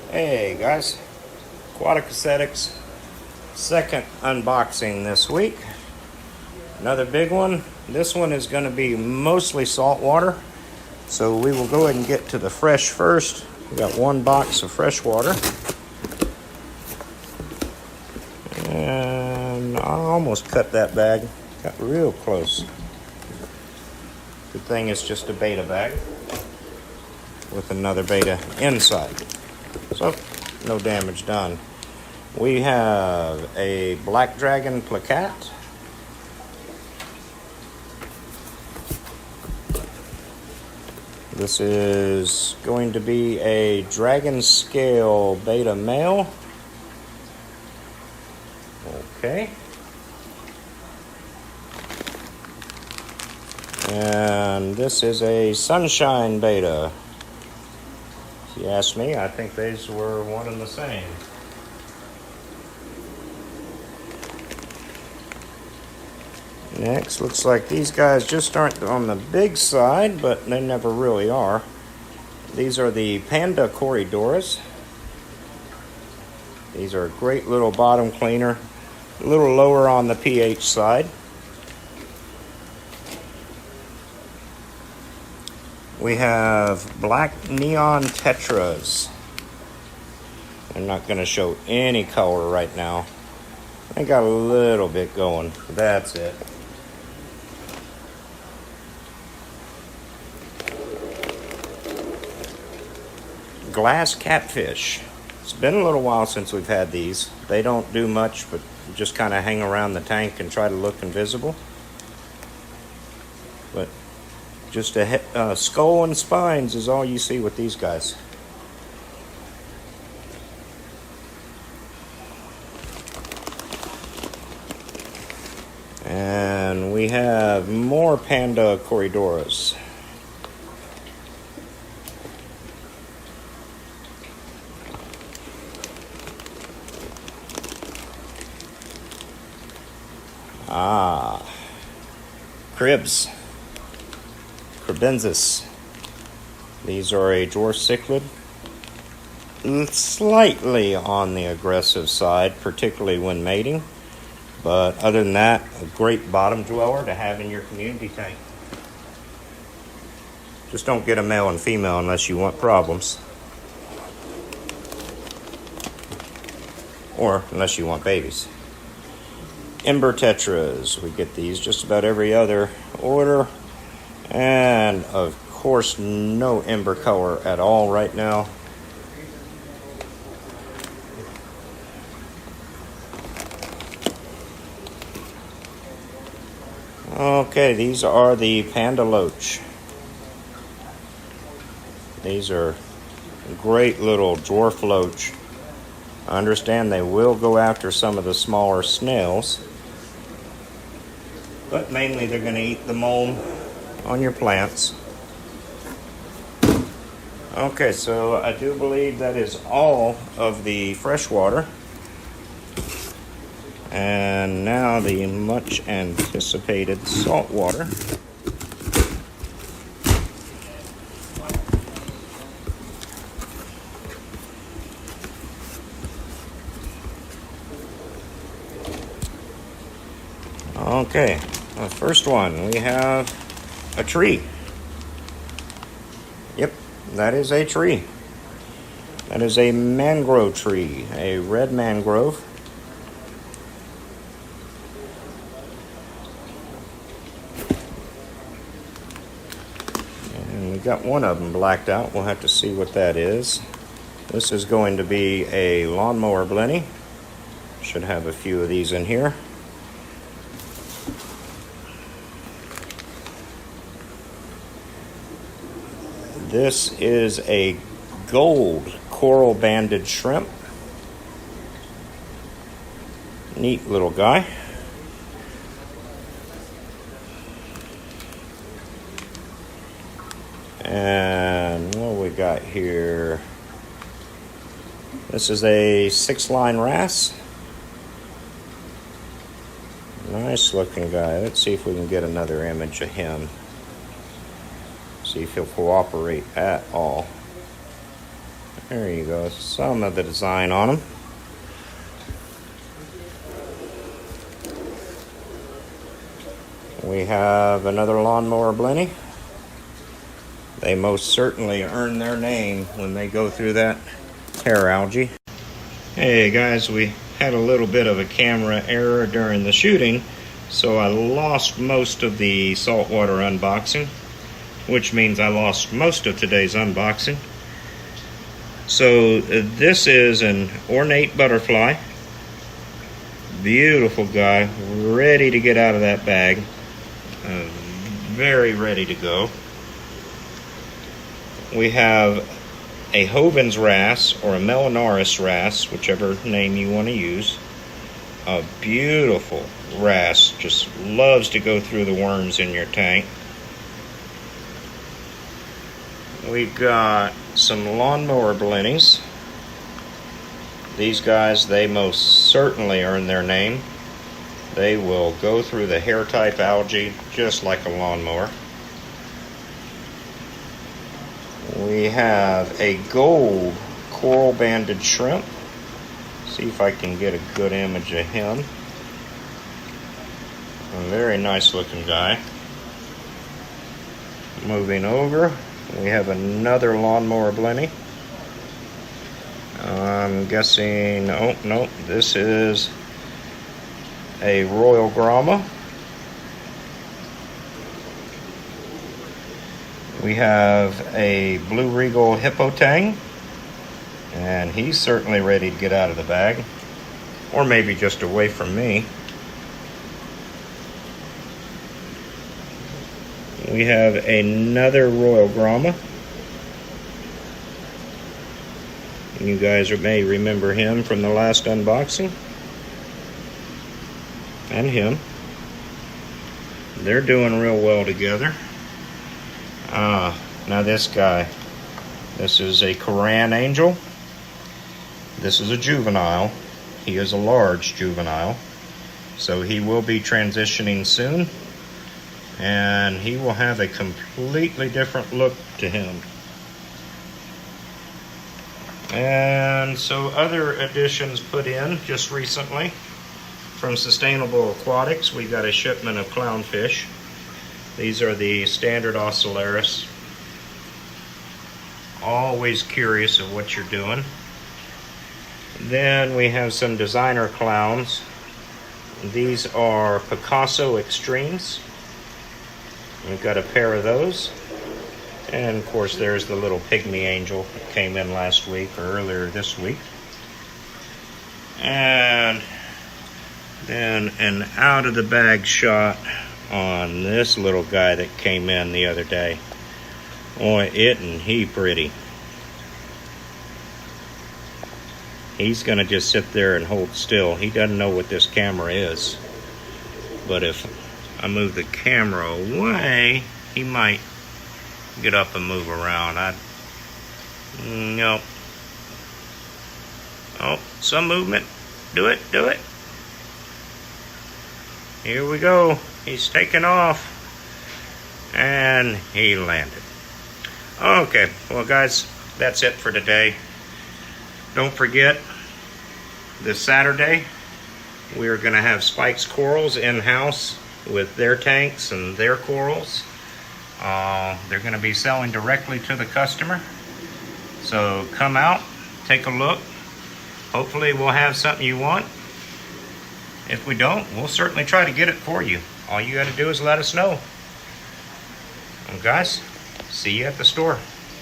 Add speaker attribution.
Speaker 1: Hey guys, Aquatic Aesthetics, second unboxing this week. Another big one. This one is going to be mostly salt water, so we will go ahead and get to the fresh first. We got one box of fresh water, and I almost cut that bag. Got real close. Good thing it's just a beta bag with another beta inside. So, no damage done. We have a Black Dragon plaquette. This is going to be a Dragon Scale beta male. Okay. And this is a Sunshine beta. If you ask me, I think these were one and the same. Next, looks like these guys just aren't on the big side, but they never really are. These are the Panda Corydoras. These are a great little bottom cleaner, a little lower on the pH side. We have black neon tetras. I'm not going to show any color right now. I got a little bit going. That's it. Glass catfish. It's been a little while since we've had these. They don't do much, but just kind of hang around the tank and try to look invisible. But just a skull and spines is all you see with these guys. And we have more Panda Corydoras. Cribs. Cribensis. These are a dwarf cichlid. Slightly on the aggressive side, particularly when mating. But other than that, a great bottom dweller to have in your community tank. Just don't get a male and female unless you want problems. Or unless you want babies. Ember tetras. We get these just about every other order. And of course, no ember color at all right now. Okay, these are the Panda Loach. These are great little dwarf loach. I understand they will go after some of the smaller snails, but mainly they're going to eat the mold on your plants. Okay, so I do believe that is all of the freshwater. And now the much anticipated saltwater. Okay, the first one, we have a tree. Yep, that is a tree. That is a mangrove tree, a red mangrove. And we got one of them blacked out. We'll have to see what that is. This is going to be a lawnmower blenny. Should have a few of these in here. This is a gold coral banded shrimp. Neat little guy. And what we got here? This is a 6-line wrasse. Nice looking guy. Let's see if we can get another image of him. See if he'll cooperate at all. There you go, some of the design on them. We have another lawnmower blenny. They most certainly earn their name when they go through that hair algae. Hey guys, we had a little bit of a camera error during the shooting, so I lost most of the saltwater unboxing, which means I lost most of today's unboxing. So this is an ornate butterfly. Beautiful guy, ready to get out of that bag. Very ready to go. We have a Hovens wrasse or a Melanaris wrasse, whichever name you want to use. A beautiful wrasse, just loves to go through the worms in your tank. We've got some lawnmower blennies. These guys, they most certainly earn their name. They will go through the hair type algae just like a lawnmower. We have a gold coral banded shrimp. See if I can get a good image of him. A very nice looking guy. Moving over, we have another lawnmower blenny. I'm guessing, oh no, this is a Royal Grama. We have a Blue Regal Hippotang, and he's certainly ready to get out of the bag, or maybe just away from me. We have another Royal Grama. You guys may remember him from the last unboxing. And him. They're doing real well together. Now this guy. This is a Koran angel. This is a juvenile. He is a large juvenile. So he will be transitioning soon. And he will have a completely different look to him. And so other additions put in just recently. From Sustainable Aquatics, we got a shipment of clownfish. These are the standard Ocellaris. Always curious of what you're doing. Then we have some designer clowns. These are Picasso Extremes. We've got a pair of those. And of course there's the little pygmy angel that came in last week or earlier this week. And then an out of the bag shot on this little guy that came in the other day. Boy, isn't he pretty. He's gonna just sit there and hold still. He doesn't know what this camera is. But if I move the camera away, he might get up and move around. Nope. Oh, some movement. Do it, do it. Here we go. He's taking off. And he landed. Okay, well guys, that's it for today. Don't forget, this Saturday, we are going to have Spike's Corals in-house with their tanks and their corals. They're going to be selling directly to the customer. So come out, take a look. Hopefully we'll have something you want. If we don't, we'll certainly try to get it for you. All you got to do is let us know. Well, guys, see you at the store.